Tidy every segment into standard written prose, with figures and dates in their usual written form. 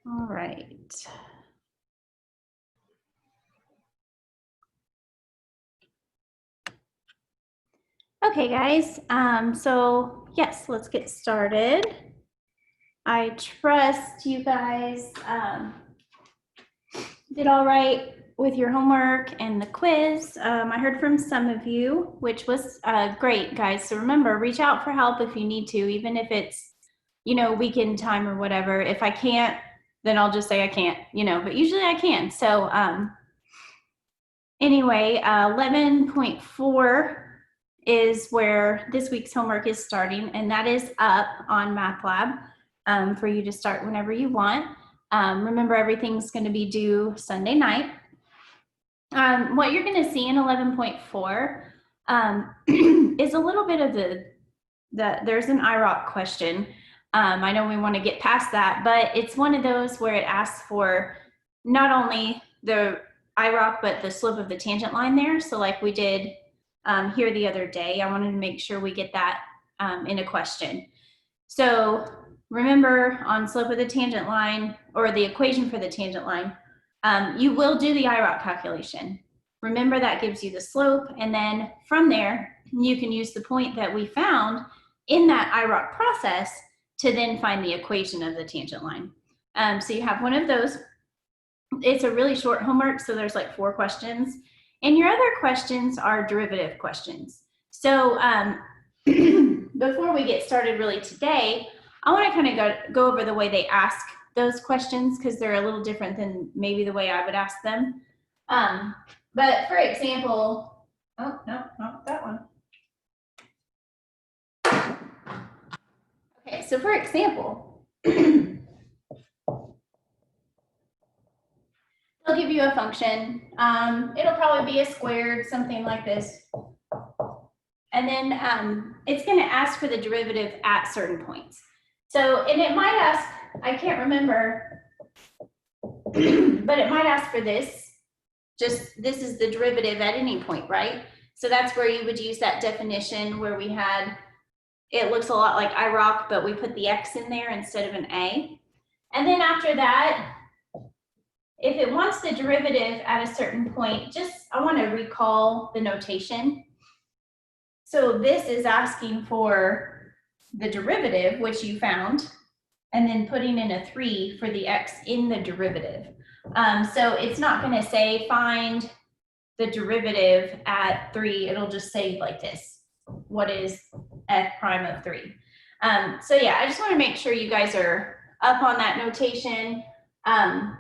All right. Okay, guys, so yes, let's get started. I trust you guys did all right with your homework and the quiz. I heard from some of you, which was great, guys. So remember, reach out for help if you need to, even if it's, weekend time or whatever. If I can't, then I'll just say I can't, but usually I can. So anyway, 11.4 is where this week's homework is starting, and that is up on MathLab for you to start whenever you want. Remember, everything's going to be due Sunday night. What you're going to see in 11.4 is a little bit of there's an IROC question. I know we want to get past that, but it's one of those where it asks for not only the IROC, but the slope of the tangent line there. So like we did here the other day, I wanted to make sure we get that in a question. So remember, on slope of the tangent line, or the equation for the tangent line, you will do the IROC calculation. Remember, that gives you the slope, and then from there, you can use the point that we found in that IROC process to then find the equation of the tangent line. So you have one of those. It's a really short homework, so there's like 4 questions. And your other questions are derivative questions. So before we get started really today, I want to kind of go over the way they ask those questions, because they're a little different than maybe the way I would ask them. But for example, oh, no, not that one. Okay, so for example, they'll give you a function. It'll probably be a squared, something like this. And then it's going to ask for the derivative at certain points. So, and it might ask, I can't remember, but it might ask for this. Just this is the derivative at any point, right? So that's where you would use that definition where we had, it looks a lot like IROC, but we put the X in there instead of an A. And then after that, if it wants the derivative at a certain point, I want to recall the notation. So this is asking for the derivative, which you found, and then putting in a 3 for the X in the derivative. So it's not going to say find the derivative at 3. It'll just say like this, what is f prime of 3? So yeah, I just want to make sure you guys are up on that notation.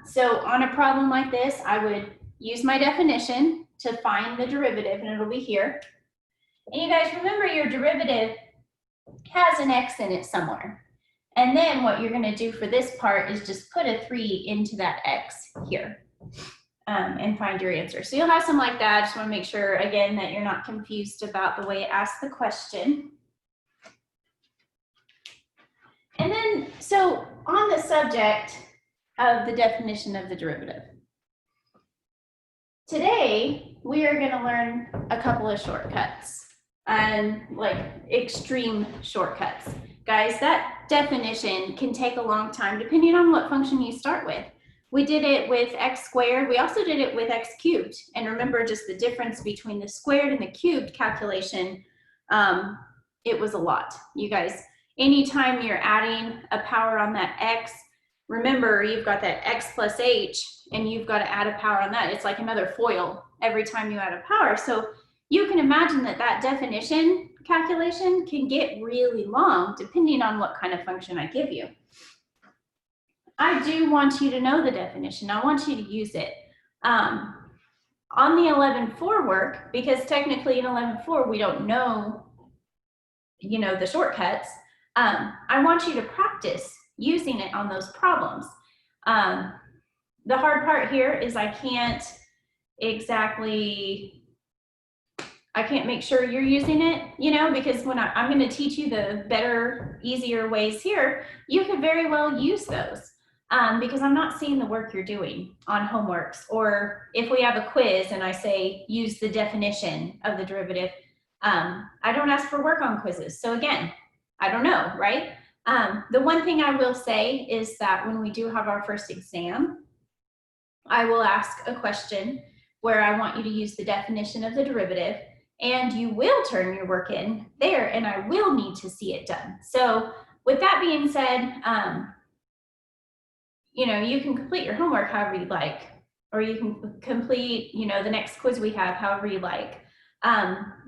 So on a problem like this, I would use my definition to find the derivative, and it'll be here. And you guys remember, your derivative has an X in it somewhere. And then what you're going to do for this part is just put a 3 into that X here and find your answer. So you'll have some like that. I just want to make sure, again, that you're not confused about the way it asks the question. And then, so on the subject of the definition of the derivative, today we are going to learn a couple of shortcuts, like extreme shortcuts. Guys, that definition can take a long time depending on what function you start with. We did it with x squared. We also did it with x cubed. And remember, just the difference between the squared and the cubed calculation, it was a lot. You guys, anytime you're adding a power on that x, remember, you've got that x plus h, and you've got to add a power on that. It's like another FOIL every time you add a power. So you can imagine that that definition calculation can get really long depending on what kind of function I give you. I do want you to know the definition. I want you to use it. On the 11.4 work, because technically in 11.4 we don't know, the shortcuts, I want you to practice using it on those problems. The hard part here is I can't make sure you're using it, because when I'm going to teach you the better, easier ways here, you could very well use those because I'm not seeing the work you're doing on homeworks, or if we have a quiz and I say use the definition of the derivative, I don't ask for work on quizzes. So again, I don't know, right? The one thing I will say is that when we do have our first exam, I will ask a question where I want you to use the definition of the derivative, and you will turn your work in there, and I will need to see it done. So with that being said, you know, you can complete your homework however you like, or you can complete, you know, the next quiz we have however you like.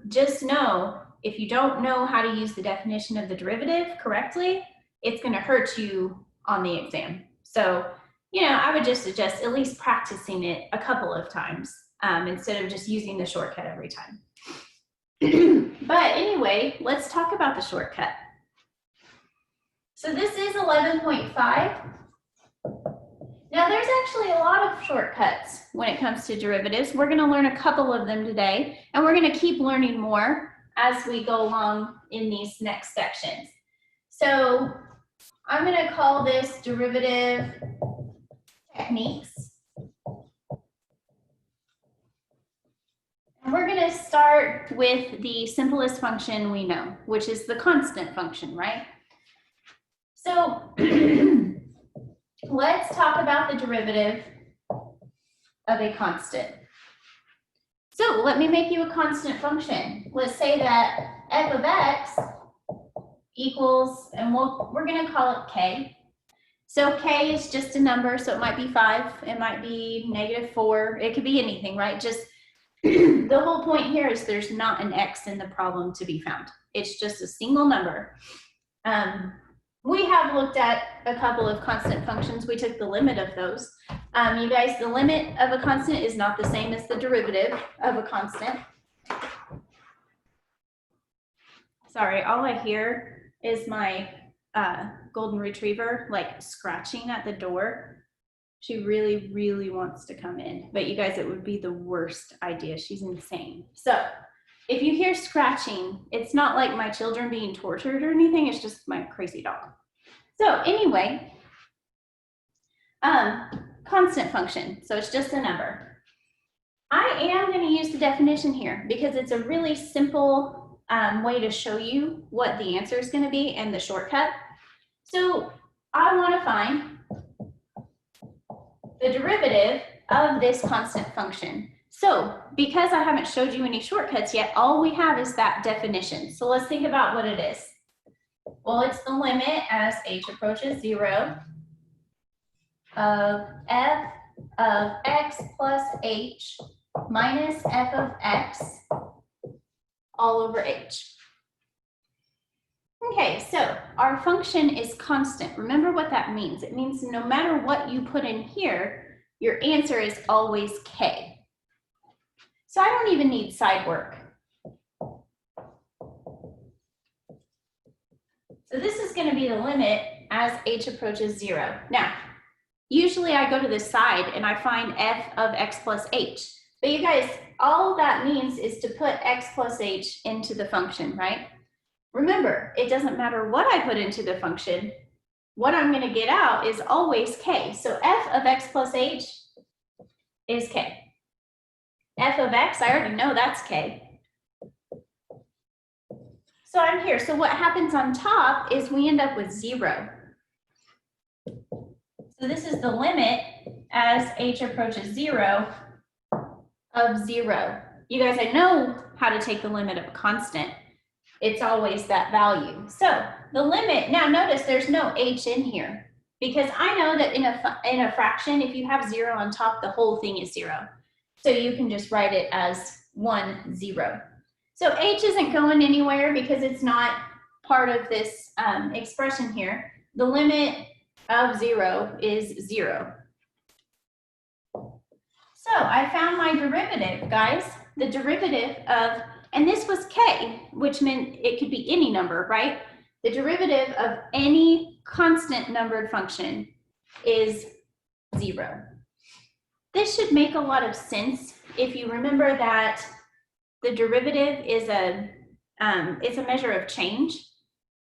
Just know, if you don't know how to use the definition of the derivative correctly, it's going to hurt you on the exam. So, you know, I would just suggest at least practicing it a couple of times instead of just using the shortcut every time. But anyway, let's talk about the shortcut. So this is 11.5. Now there's actually a lot of shortcuts when it comes to derivatives. We're going to learn a couple of them today, and we're going to keep learning more as we go along in these next sections. So I'm going to call this derivative techniques. And we're going to start with the simplest function we know, which is the constant function, right? So let's talk about the derivative of a constant. So let me make you a constant function. Let's say that f of x equals, and we're going to call it k. So k is just a number, so it might be 5, it might be -4, it could be anything, right? Just the whole point here is there's not an x in the problem to be found. It's just a single number. We have looked at a couple of constant functions. We took the limit of those. You guys, the limit of a constant is not the same as the derivative of a constant. Sorry, all I hear is my golden retriever like scratching at the door. She really, really wants to come in. But you guys, it would be the worst idea. She's insane. So if you hear scratching, it's not like my children being tortured or anything. It's just my crazy dog. So anyway, constant function. So it's just a number. I am going to use the definition here because it's a really simple way to show you what the answer is going to be and the shortcut. So I want to find the derivative of this constant function. So because I haven't showed you any shortcuts yet, all we have is that definition. So let's think about what it is. Well, it's the limit as h approaches 0 of f of x plus h minus f of x all over h. Okay, so our function is constant. Remember what that means. It means no matter what you put in here, your answer is always k. So I don't even need side work. So this is going to be the limit as h approaches 0. Now, usually I go to the side and I find f of x plus h. But you guys, all that means is to put x plus h into the function, right? Remember, it doesn't matter what I put into the function. What I'm going to get out is always k. So f of x plus h is k. F of x, I already know that's k. So I'm here. So what happens on top is we end up with 0. So this is the limit as h approaches 0 of 0. You guys, I know how to take the limit of a constant. It's always that value. So the limit, now notice there's no h in here because I know that in a fraction, if you have 0 on top, the whole thing is 0. So you can just write it as 1, 0. So h isn't going anywhere because it's not part of this expression here. The limit of 0 is 0. So I found my derivative, guys. The derivative of, and this was k, which meant it could be any number, right? The derivative of any constant numbered function is 0. This should make a lot of sense if you remember that the derivative is it's a measure of change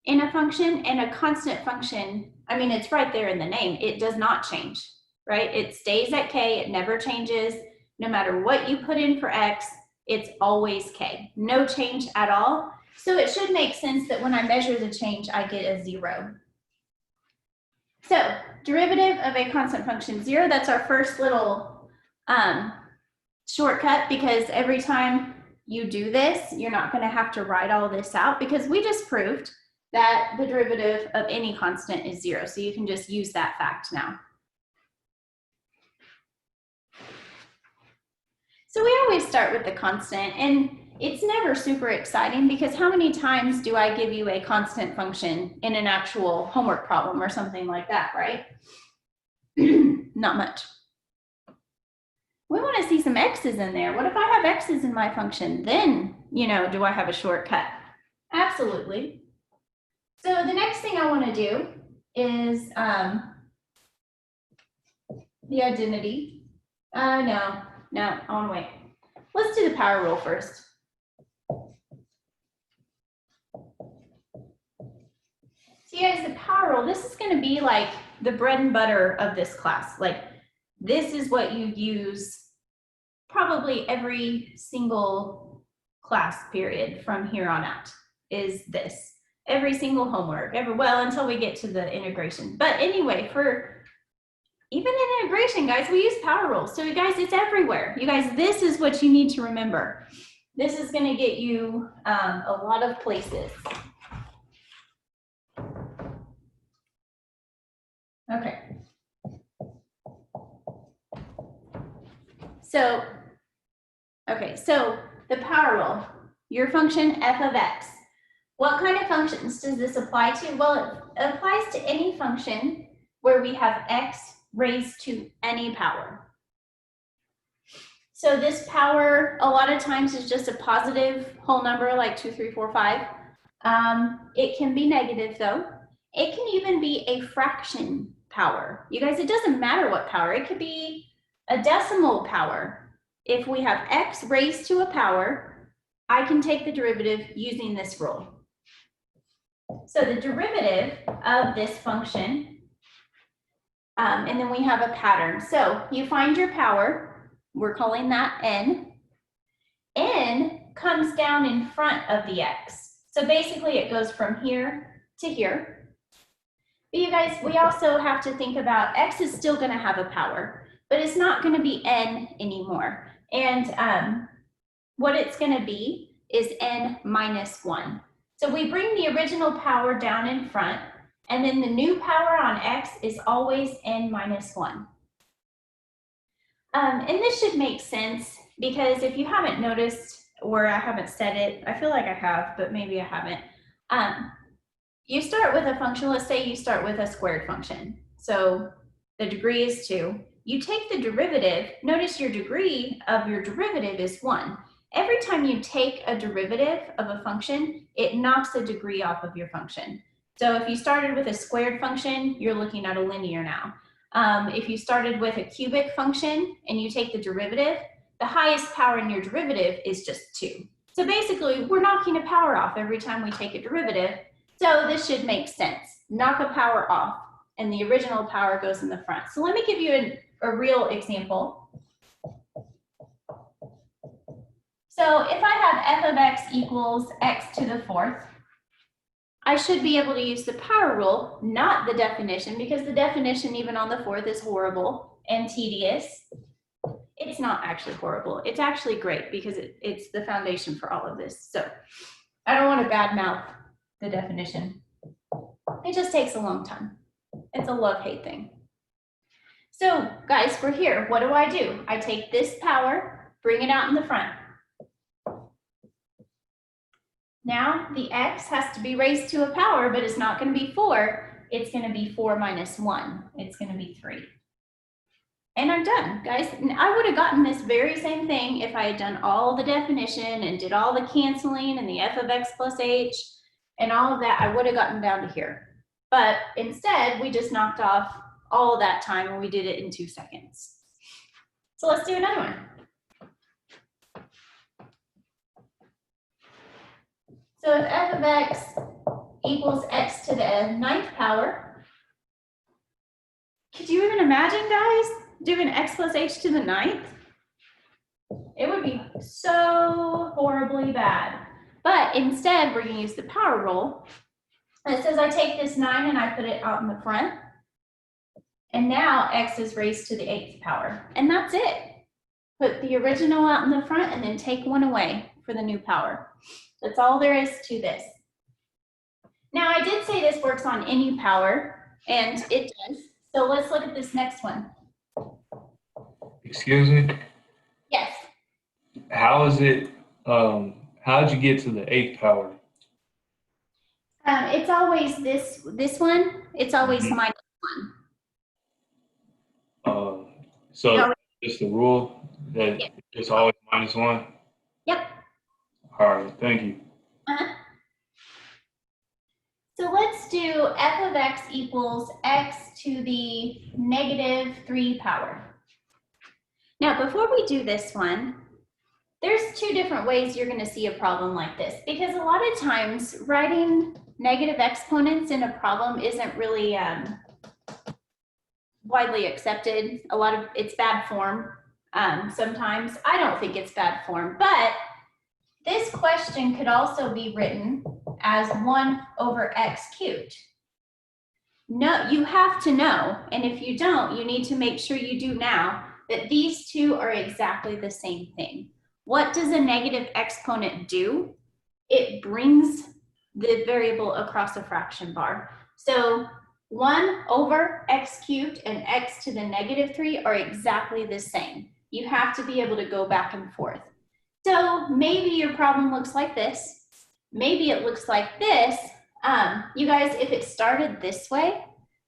in a function, and a constant function, I mean, it's right there in the name, it does not change, right? It stays at k, it never changes. No matter what you put in for x, it's always k, no change at all. So it should make sense that when I measure the change, I get a 0. So derivative of a constant function 0, that's our first little shortcut, because every time you do this, you're not going to have to write all this out, because we just proved that the derivative of any constant is 0. So you can just use that fact now. So we always start with the constant, and it's never super exciting, because how many times do I give you a constant function in an actual homework problem or something like that, right? Not much. We want to see some x's in there. What if I have x's in my function? Then, do I have a shortcut? Absolutely. So the next thing I want to do is the identity. No, I want to wait. Let's do the power rule first. So you guys, the power rule, this is going to be like the bread and butter of this class. Like, this is what you use probably every single class period from here on out, is this. Every single homework, well, until we get to the integration. But anyway, for even in integration, guys, we use power rules. So you guys, it's everywhere. You guys, this is what you need to remember. This is going to get you a lot of places. Okay. So the power rule, your function f of x. What kind of functions does this apply to? Well, it applies to any function where we have x raised to any power. So this power, a lot of times, is just a positive whole number, like 2, 3, 4, 5. It can be negative, though. It can even be a fraction power. You guys, it doesn't matter what power. It could be a decimal power. If we have x raised to a power, I can take the derivative using this rule. So the derivative of this function, and then we have a pattern. So you find your power, we're calling that n. N comes down in front of the x. So basically it goes from here to here. But you guys, we also have to think about x is still going to have a power, but it's not going to be n anymore. And what it's going to be is n minus 1. So we bring the original power down in front, and then the new power on x is always n minus 1. And this should make sense, because if you haven't noticed, or I haven't said it, I feel like I have, but maybe I haven't. You start with a function, let's say you start with a squared function. So the degree is 2. You take the derivative, notice your degree of your derivative is 1. Every time you take a derivative of a function, it knocks a degree off of your function. So if you started with a squared function, you're looking at a linear now. If you started with a cubic function and you take the derivative, the highest power in your derivative is just 2. So basically, we're knocking a power off every time we take a derivative. So this should make sense. Knock a power off, and the original power goes in the front. So let me give you a real example. So if I have f of x equals x to the 4th, I should be able to use the power rule, not the definition, because the definition even on the 4th is horrible and tedious. It's not actually horrible. It's actually great, because it's the foundation for all of this. So I don't want to badmouth the definition. It just takes a long time. It's a love-hate thing. So guys, for here, what do? I take this power, bring it out in the front. Now the x has to be raised to a power, but it's not going to be 4. It's going to be 4 minus 1. It's going to be 3. And I'm done, guys. I would have gotten this very same thing if I had done all the definition and did all the canceling and the f of x plus h and all of that. I would have gotten down to here. But instead, we just knocked off all of that time, and we did it in 2 seconds. So let's do another one. So if f of x equals x to the 9th power, could you even imagine, guys, doing x plus h to the 9th? It would be so horribly bad. But instead, we're going to use the power rule. And it says I take this 9 and I put it out in the front. And now x is raised to the 8th power. And that's it. Put the original out in the front and then take one away for the new power. That's all there is to this. Now I did say this works on any power, and it does. So let's look at this next one. Excuse me? Yes. How is it, how did you get to the 8th power? It's always this one. It's always minus 1. So just the rule that it's always -1? Yep. All right, thank you. So let's do f of x equals x to the -3 power. Now, before we do this one, there's 2 different ways you're going to see a problem like this, because a lot of times writing negative exponents in a problem isn't really widely accepted. It's bad form sometimes. I don't think it's bad form, but this question could also be written as 1 over x cubed. No, you have to know, and if you don't, you need to make sure you do now, that these 2 are exactly the same thing. What does a negative exponent do? It brings the variable across a fraction bar. So 1 over x cubed and x to the -3 are exactly the same. You have to be able to go back and forth. So maybe your problem looks like this. Maybe it looks like this. You guys, if it started this way,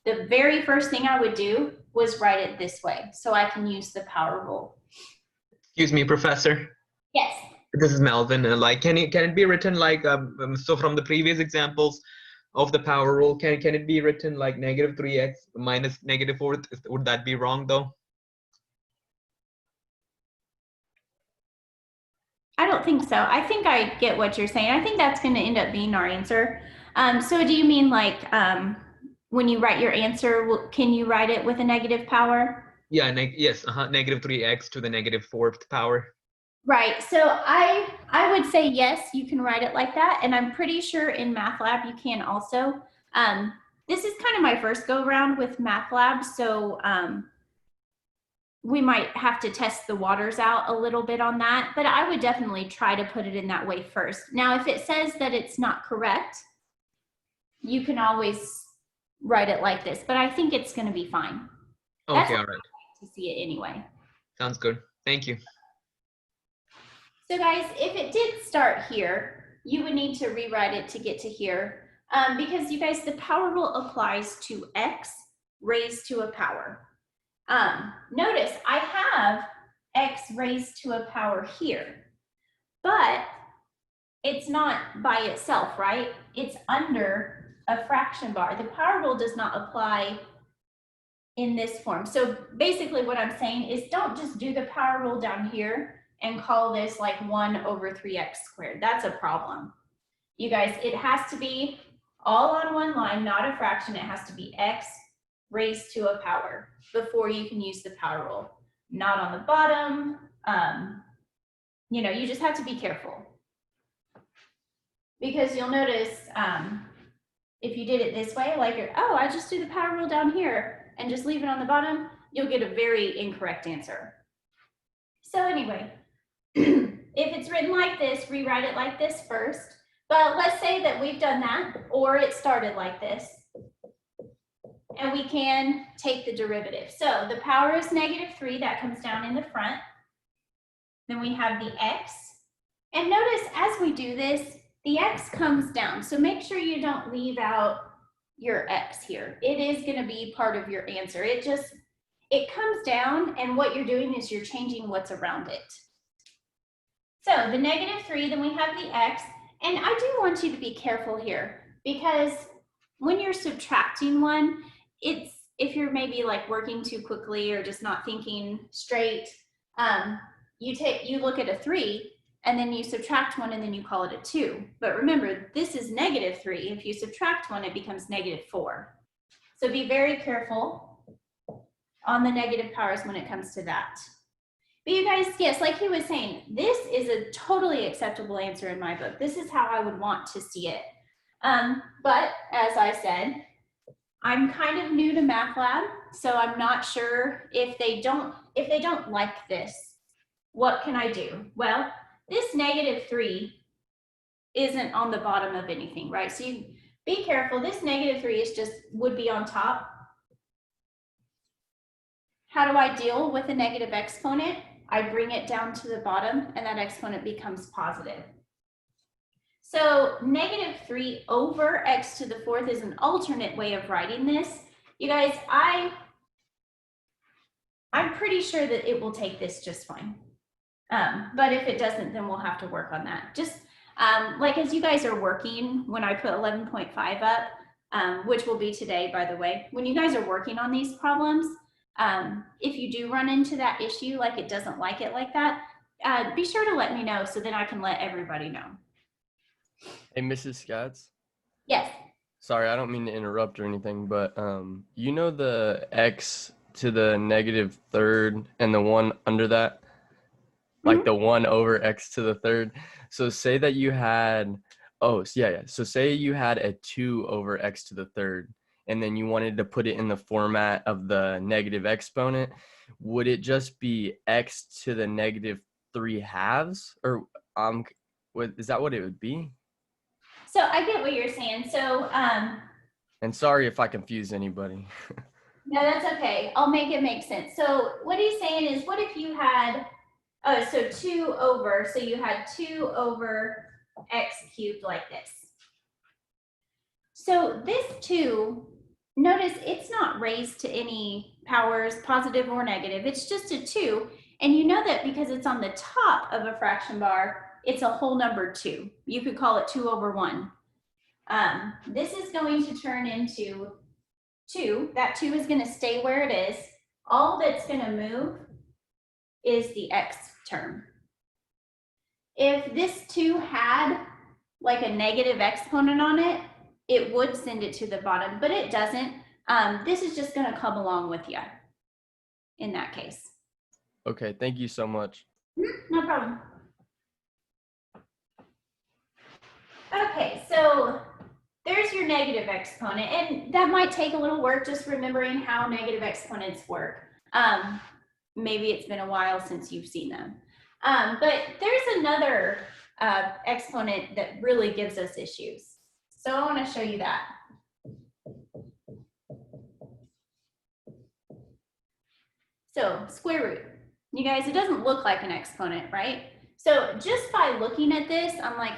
the very first thing I would do was write it this way so I can use the power rule. Excuse me, Professor. Yes. This is Melvin. Can it be written like so from the previous examples of the power rule? Can it be written like -3x minus -4? Would that be wrong though? I don't think so. I think I get what you're saying. I think that's going to end up being our answer. So do you mean like when you write your answer, can you write it with a negative power? Yeah, yes, -3x to the -4th power. Right. So I would say yes, you can write it like that. And I'm pretty sure in MATLAB you can also. This is kind of my first go round with MATLAB. So we might have to test the waters out a little bit on that, but I would definitely try to put it in that way first. Now, if it says that it's not correct, you can always write it like this, but I think it's going to be fine. Okay, all right. To see it anyway. Sounds good. Thank you. So guys, if it did start here, you would need to rewrite it to get to here, because you guys, the power rule applies to x raised to a power. Notice I have x raised to a power here, but it's not by itself, right? It's under a fraction bar. The power rule does not apply in this form. So basically what I'm saying is don't just do the power rule down here and call this like 1 over 3x squared. That's a problem. You guys, it has to be all on one line, not a fraction. It has to be x raised to a power before you can use the power rule. Not on the bottom. You know, you just have to be careful. Because you'll notice if you did it this way, like, oh, I just do the power rule down here and just leave it on the bottom, you'll get a very incorrect answer. So anyway, if it's written like this, rewrite it like this first. But let's say that we've done that, or it started like this. And we can take the derivative. So the power is -3, that comes down in the front. Then we have the x. And notice as we do this, the x comes down. So make sure you don't leave out your x here. It is going to be part of your answer. It comes down, and what you're doing is you're changing what's around it. So the -3, then we have the x. And I do want you to be careful here, because when you're subtracting one, if you're maybe like working too quickly or just not thinking straight, you look at a 3 and then you subtract 1 and then you call it a 2. But remember, this is -3. If you subtract 1, it becomes -4. So be very careful on the negative powers when it comes to that. But you guys, yes, like he was saying, this is a totally acceptable answer in my book. This is how I would want to see it. But as I said, I'm kind of new to MATLAB, so I'm not sure if they don't like this, what can I do? Well, this -3 isn't on the bottom of anything, right? So you be careful. This -3 is would be on top. How do I deal with a negative exponent? I bring it down to the bottom and that exponent becomes positive. So -3 over x to the 4th is an alternate way of writing this. You guys, I'm pretty sure that it will take this just fine. But if it doesn't, then we'll have to work on that. Just like as you guys are working, when I put 11.5 up, which will be today, by the way, when you guys are working on these problems, if you do run into that issue, like it doesn't like it like that, be sure to let me know so then I can let everybody know. Hey, Mrs. Scats. Yes. Sorry, I don't mean to interrupt or anything, but you know the x to the -3rd and the one under that? Like the 1 over x to the 3rd. So say that you had, yeah. So say you had a 2 over x to the 3rd, and then you wanted to put it in the format of the negative exponent. Would it just be x to the -3/2? Or is that what it would be? So I get what you're saying. So And sorry if I confused anybody. no, that's okay. I'll make it make sense. So what he's saying is, what if you had, so 2 over, so you had 2 over x cubed like this. So this 2, notice it's not raised to any powers, positive or negative. It's just a 2. And you know that because it's on the top of a fraction bar, it's a whole number 2. You could call it 2 over 1. This is going to turn into 2. That 2 is going to stay where it is. All that's going to move is the x term. If this 2 had like a negative exponent on it, it would send it to the bottom, but it doesn't. This is just going to come along with you in that case. Okay, thank you so much. No problem. Okay, so there's your negative exponent, and that might take a little work just remembering how negative exponents work. Maybe it's been a while since you've seen them. But there's another exponent that really gives us issues. So I want to show you that. So square root. You guys, it doesn't look like an exponent, right? So just by looking at this, I'm like,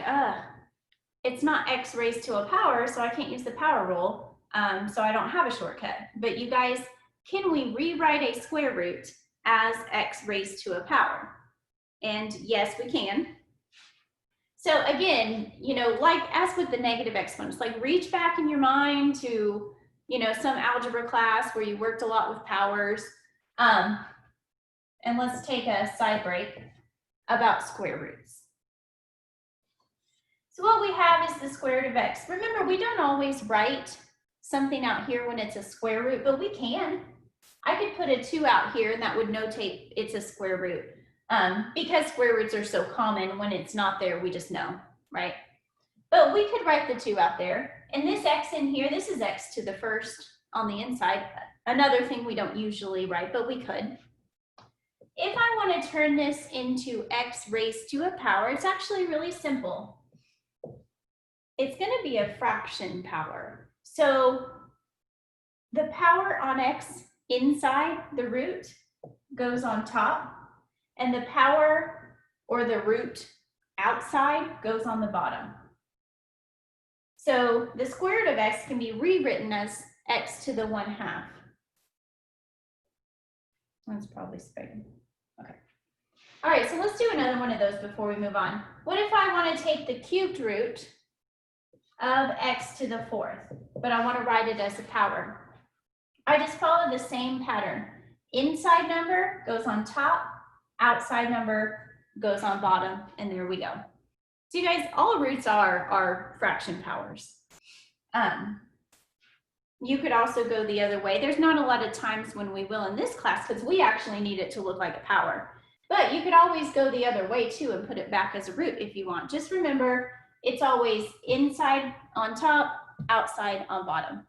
it's not x raised to a power, so I can't use the power rule. So I don't have a shortcut. But you guys, can we rewrite a square root as x raised to a power? And yes, we can. So again, you know, like as with the negative exponents, like reach back in your mind to, you know, some algebra class where you worked a lot with powers. And let's take a side break about square roots. So what we have is the square root of x. Remember, we don't always write something out here when it's a square root, but we can. I could put a 2 out here and that would notate it's a square root. Because square roots are so common, when it's not there, we just know, right? But we could write the 2 out there. And this x in here, this is x to the 1st on the inside. Another thing we don't usually write, but we could. If I want to turn this into x raised to a power, it's actually really simple. It's going to be a fraction power. So the power on x inside the root goes on top, and the power or the root outside goes on the bottom. So the square root of x can be rewritten as x to the 1/2. That's probably spelled. Okay. All right, so let's do another one of those before we move on. What if I want to take the cubed root of x to the 4th, but I want to write it as a power? I just follow the same pattern. Inside number goes on top, outside number goes on bottom, and there we go. So you guys, all roots are fraction powers. You could also go the other way. There's not a lot of times when we will in this class because we actually need it to look like a power. But you could always go the other way too and put it back as a root if you want. Just remember, it's always inside on top, outside on bottom.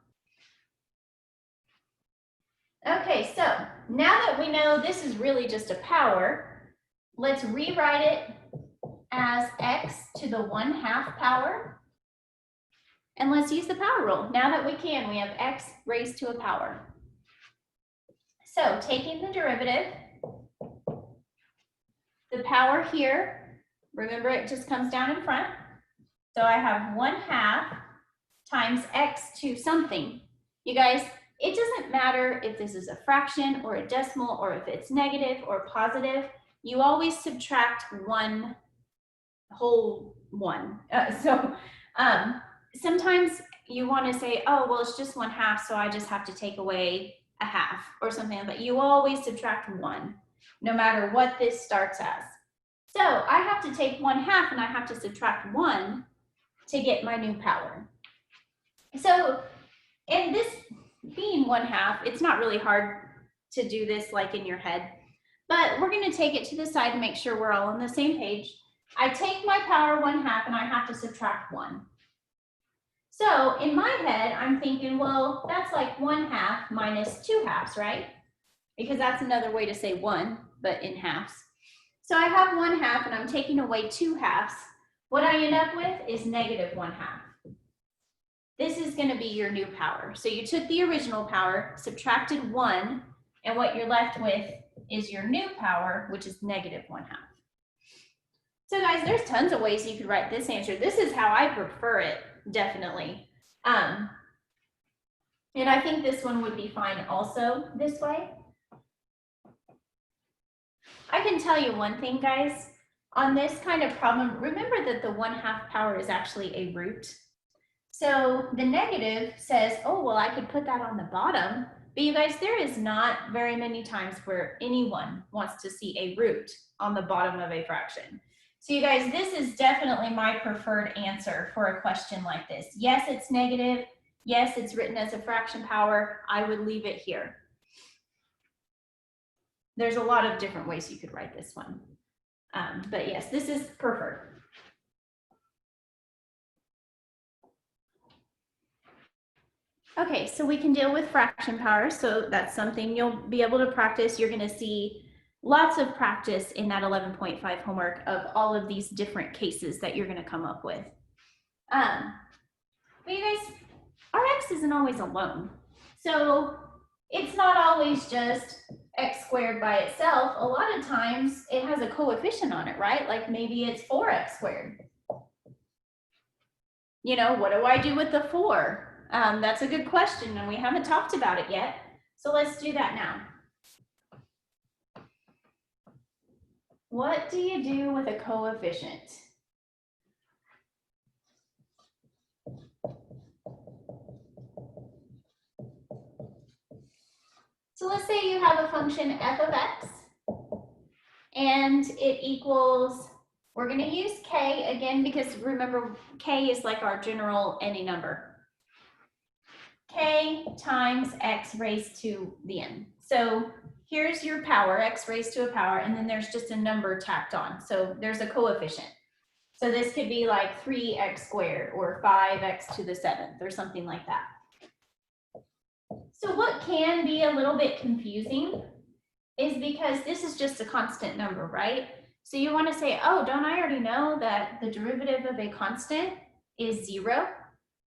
Okay, so now that we know this is really just a power, let's rewrite it as x to the 1/2 power. And let's use the power rule. Now that we can, we have x raised to a power. So taking the derivative, the power here, remember it just comes down in front. So I have 1/2 times x to something. You guys, it doesn't matter if this is a fraction or a decimal or if it's negative or positive, you always subtract one whole one. Sometimes you want to say, oh, well, it's just 1/2, so I just have to take away a half or something, but you always subtract one, no matter what this starts as. So I have to take 1/2 and I have to subtract 1 to get my new power. So, and this being 1/2, it's not really hard to do this like in your head, but we're going to take it to the side and make sure we're all on the same page. I take my power 1/2 and I have to subtract 1. So in my head, I'm thinking, well, that's like 1/2 minus 2/2, right? Because that's another way to say 1, but in halves. So I have 1/2 and I'm taking away 2/2. What I end up with is negative 1/2. This is going to be your new power. So you took the original power, subtracted 1, and what you're left with is your new power, which is negative 1/2. So guys, there's tons of ways you could write this answer. This is how I prefer it, definitely. And I think this one would be fine also this way. I can tell you one thing, guys. On this kind of problem, remember that the 1/2 power is actually a root. So the negative says, oh, well, I could put that on the bottom. But you guys, there is not very many times where anyone wants to see a root on the bottom of a fraction. So you guys, this is definitely my preferred answer for a question like this. Yes, it's negative. Yes, it's written as a fraction power. I would leave it here. There's a lot of different ways you could write this one. But yes, this is preferred. Okay, so we can deal with fraction power. So that's something you'll be able to practice. You're going to see lots of practice in that 11.5 homework of all of these different cases that you're going to come up with. But you guys, our x isn't always alone. So it's not always just x squared by itself. A lot of times it has a coefficient on it, right? Like maybe it's 4x squared. You know, what do I do with the 4? That's a good question, and we haven't talked about it yet. So let's do that now. What do you do with a coefficient? So let's say you have a function f of x, and it equals, we're going to use k again, because remember, k is like our general any number. K times x raised to the n. So here's your power, x raised to a power, and then there's just a number tacked on. So there's a coefficient. So this could be like 3x squared or 5x to the 7th or something like that. So what can be a little bit confusing is because this is just a constant number, right? So you want to say, oh, don't I already know that the derivative of a constant is 0?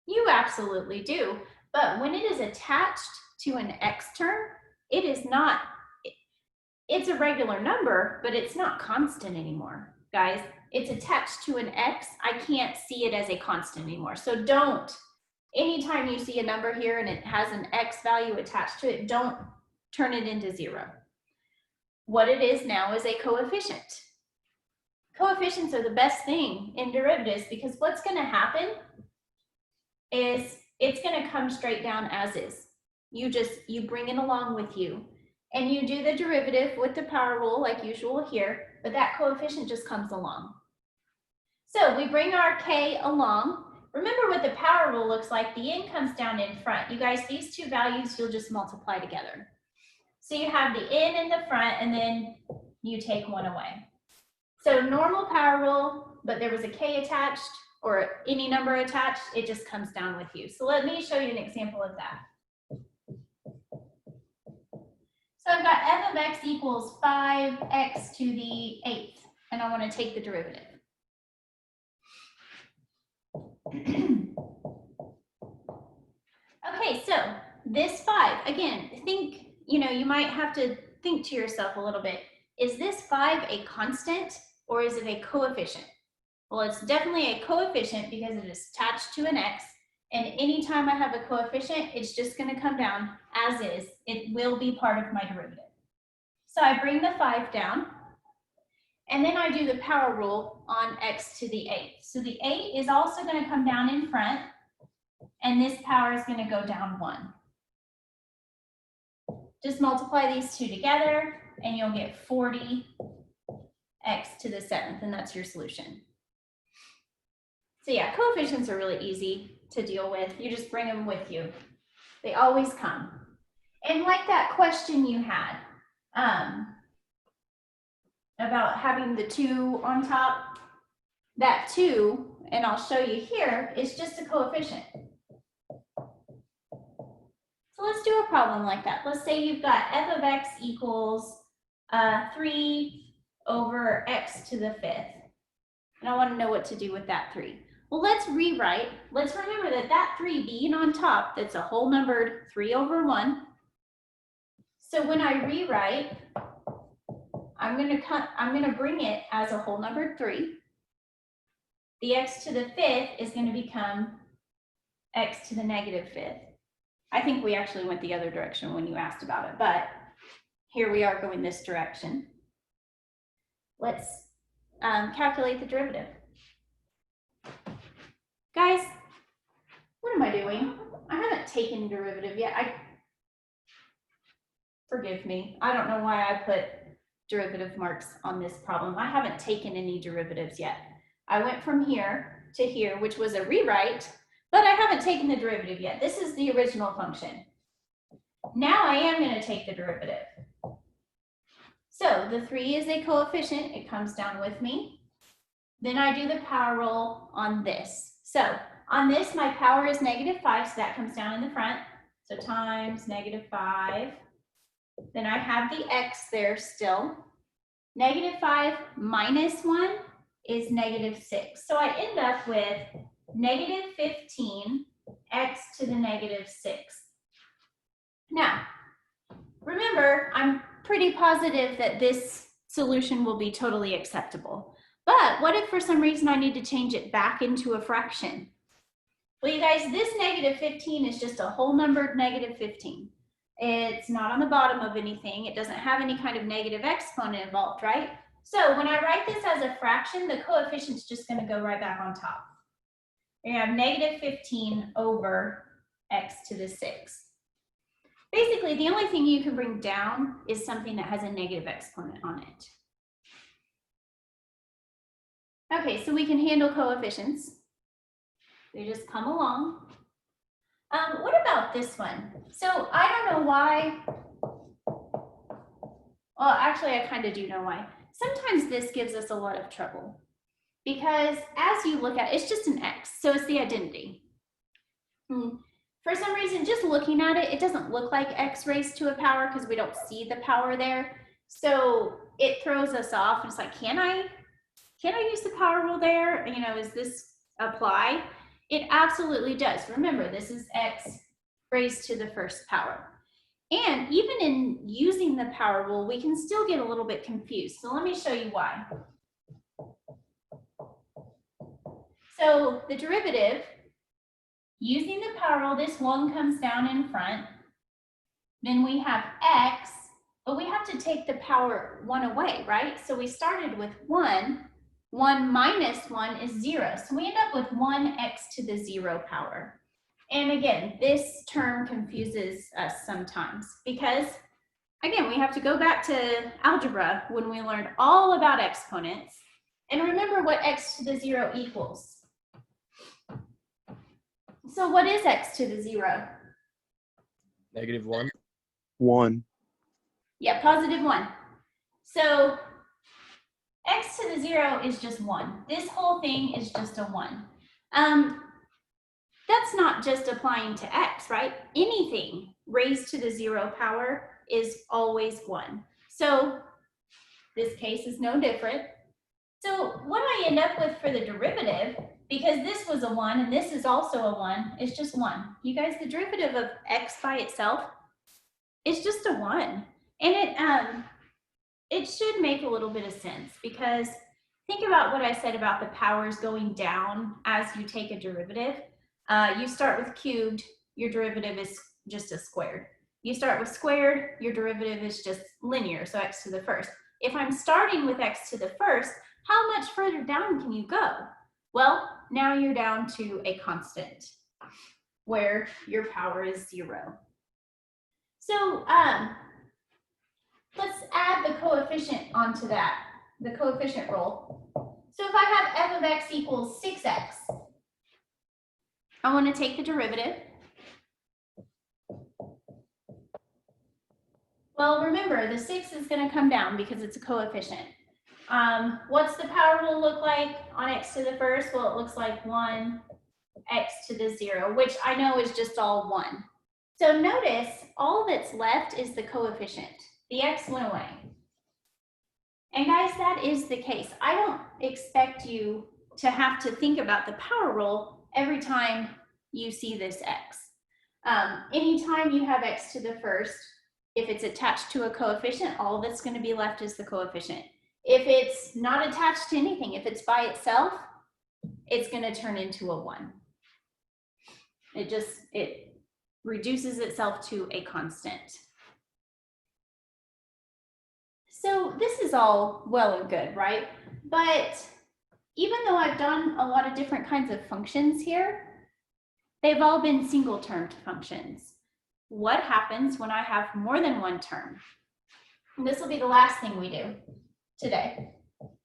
You absolutely do. But when it is attached to an x term, it is not, it's a regular number, but it's not constant anymore, guys. It's attached to an x. I can't see it as a constant anymore. So don't, anytime you see a number here and it has an x value attached to it, don't turn it into 0. What it is now is a coefficient. Coefficients are the best thing in derivatives because what's going to happen is it's going to come straight down as is. You bring it along with you and you do the derivative with the power rule like usual here, but that coefficient just comes along. So we bring our k along. Remember what the power rule looks like. The n comes down in front. You guys, these two values you'll just multiply together. So you have the n in the front and then you take 1 away. So normal power rule, but there was a k attached or any number attached, it just comes down with you. So let me show you an example of that. got f of x equals 5x to the 8th, and I want to take the derivative. Okay, so this 5, again, think, you might have to think to yourself a little bit. Is this 5 a constant or is it a coefficient? Well, it's definitely a coefficient because it is attached to an x, and anytime I have a coefficient, it's just going to come down as is. It will be part of my derivative. So I bring the 5 down, and then I do the power rule on x to the 8th. So the 8 is also going to come down in front, and this power is going to go down 1. Just multiply these two together, and you'll get 40x to the 7th, and that's your solution. So yeah, coefficients are really easy to deal with. You just bring them with you. They always come. And like that question you had about having the 2 on top, that 2, and I'll show you here, is just a coefficient. So let's do a problem like that. Let's say you've got f of x equals 3 over x to the 5th. And I want to know what to do with that 3. Well, let's rewrite. Let's remember that that 3 being on top, that's a whole numbered 3 over 1. So when I rewrite, I'm going to bring it as a whole numbered 3. The x to the 5th is going to become x to the negative 5th. I think we actually went the other direction when you asked about it, but here we are going this direction. Let's calculate the derivative. Guys, what am I doing? I haven't taken derivative yet. Forgive me. I don't know why I put derivative marks on this problem. I haven't taken any derivatives yet. I went from here to here, which was a rewrite, but I haven't taken the derivative yet. This is the original function. Now I am going to take the derivative. So the 3 is a coefficient. It comes down with me. Then I do the power rule on this. So on this, my power is -5, so that comes down in the front. So times -5. Then I have the x there still. -5 minus 1 is -6. So I end up with -15 x to the -6. Now, remember, I'm pretty positive that this solution will be totally acceptable. But what if for some reason I need to change it back into a fraction? Well, you guys, this -15 is just a whole numbered -15. It's not on the bottom of anything. It doesn't have any kind of negative exponent involved, right? So when I write this as a fraction, the coefficient's just going to go right back on top. You have -15 over x to the 6. Basically, the only thing you can bring down is something that has a negative exponent on it. Okay, so we can handle coefficients. They just come along. What about this one? So I don't know why. Well, actually, I kind of do know why. Sometimes this gives us a lot of trouble because as you look at it, it's just an x, so it's the identity. For some reason, just looking at it, it doesn't look like x raised to a power because we don't see the power there. So it throws us off. It's like, can I use the power rule there? Does this apply? It absolutely does. Remember, this is x raised to the first power. And even in using the power rule, we can still get a little bit confused. So let me show you why. So the derivative, using the power rule, this 1 comes down in front. Then we have x, but we have to take the power 1 away, right? So we started with 1. 1 minus 1 is 0. So we end up with 1x to the 0 power. And again, this term confuses us sometimes because, again, we have to go back to algebra when we learned all about exponents and remember what x to the 0 equals. So what is x to the 0? -1. 1. Yeah, +1. So x to the 0 is just 1. This whole thing is just a 1. That's not just applying to x, right? Anything raised to the 0 power is always 1. So this case is no different. So what I end up with for the derivative, because this was a 1 and this is also a 1, is just 1. You guys, the derivative of x by itself is just a 1. And it should make a little bit of sense, because think about what I said about the powers going down as you take a derivative. You start with cubed, your derivative is just a squared. You start with squared, your derivative is just linear, so x to the first. If I'm starting with x to the first, how much further down can you go? Well, now you're down to a constant where your power is 0. So let's add the coefficient onto that, the coefficient rule. So if I have f of x equals 6x, I want to take the derivative. Well, remember, the 6 is going to come down because it's a coefficient. What's the power rule look like on x to the first? Well, it looks like 1 x to the 0, which I know is just all 1. So notice all that's left is the coefficient. The x went away. And guys, that is the case. I don't expect you to have to think about the power rule every time you see this x. Anytime you have x to the first, if it's attached to a coefficient, all that's going to be left is the coefficient. If it's not attached to anything, if it's by itself, it's going to turn into a 1. It reduces itself to a constant. So this is all well and good, right? But even though I've done a lot of different kinds of functions here, they've all been single-termed functions. What happens when I have more than one term? And this will be the last thing we do today.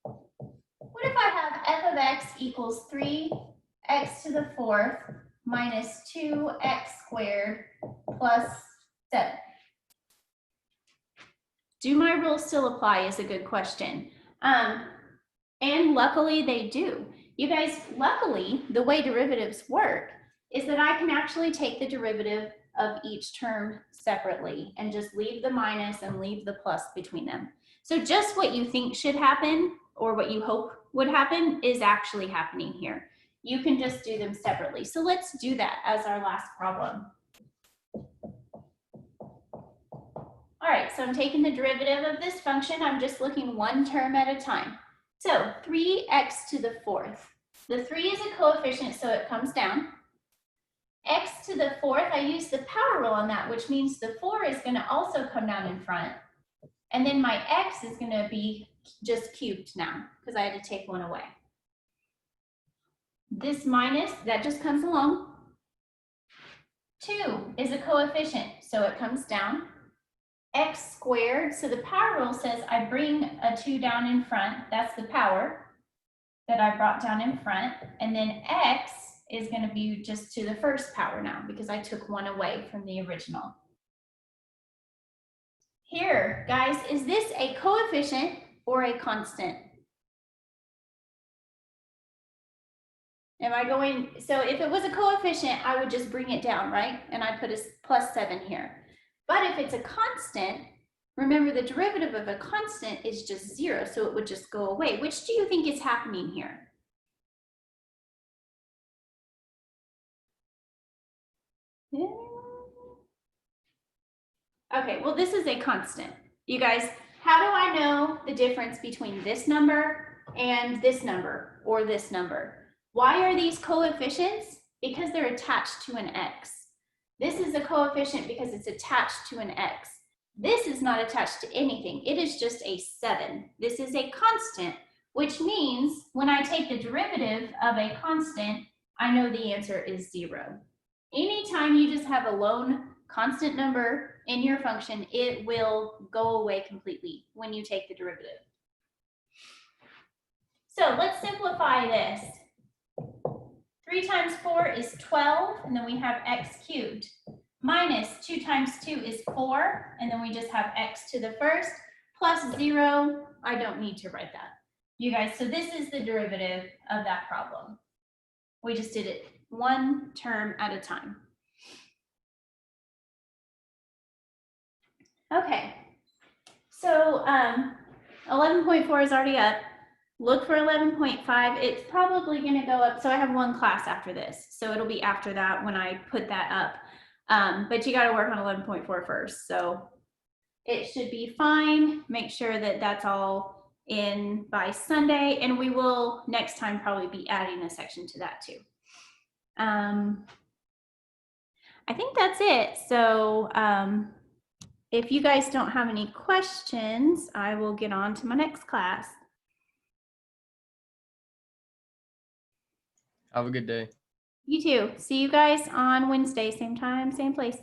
What if I have f of x equals 3x to the 4th minus 2x squared plus 7? Do my rules still apply is a good question. And luckily they do. You guys, luckily, the way derivatives work is that I can actually take the derivative of each term separately and just leave the minus and leave the plus between them. So just what you think should happen or what you hope would happen is actually happening here. You can just do them separately. So let's do that as our last problem. All right, so I'm taking the derivative of this function. I'm just looking one term at a time. So 3x to the 4th. The 3 is a coefficient, so it comes down. X to the 4th, I use the power rule on that, which means the 4 is going to also come down in front. And then my x is going to be just cubed now, because I had to take one away. This minus, that just comes along. 2 is a coefficient, so it comes down. X squared, so the power rule says I bring a 2 down in front. That's the power that I brought down in front. And then x is going to be just to the first power now because I took one away from the original. Here, guys, is this a coefficient or a constant? Am I going, so if it was a coefficient, I would just bring it down, right? And I put a plus 7 here. But if it's a constant, remember the derivative of a constant is just 0, so it would just go away. Which do you think is happening here? Okay, well, this is a constant. You guys, how do I know the difference between this number and this number or this number? Why are these coefficients? Because they're attached to an x. This is a coefficient because it's attached to an x. This is not attached to anything. It is just a 7. This is a constant, which means when I take the derivative of a constant, I know the answer is 0. Anytime you just have a lone constant number in your function, it will go away completely when you take the derivative. So let's simplify this. 3 times 4 is 12, and then we have x cubed. Minus 2 times 2 is 4, and then we just have x to the first, plus 0. I don't need to write that. You guys, so this is the derivative of that problem. We just did it one term at a time. Okay. So 11.4 is already up. Look for 11.5. It's probably going to go up. So I have one class after this. So it'll be after that when I put that up. But you got to work on 11.4 first. So it should be fine. Make sure that that's all in by Sunday. And we will next time probably be adding a section to that too. I think that's it. So if you guys don't have any questions, I will get on to my next class. Have a good day. You too. See you guys on Wednesday, same time, same place.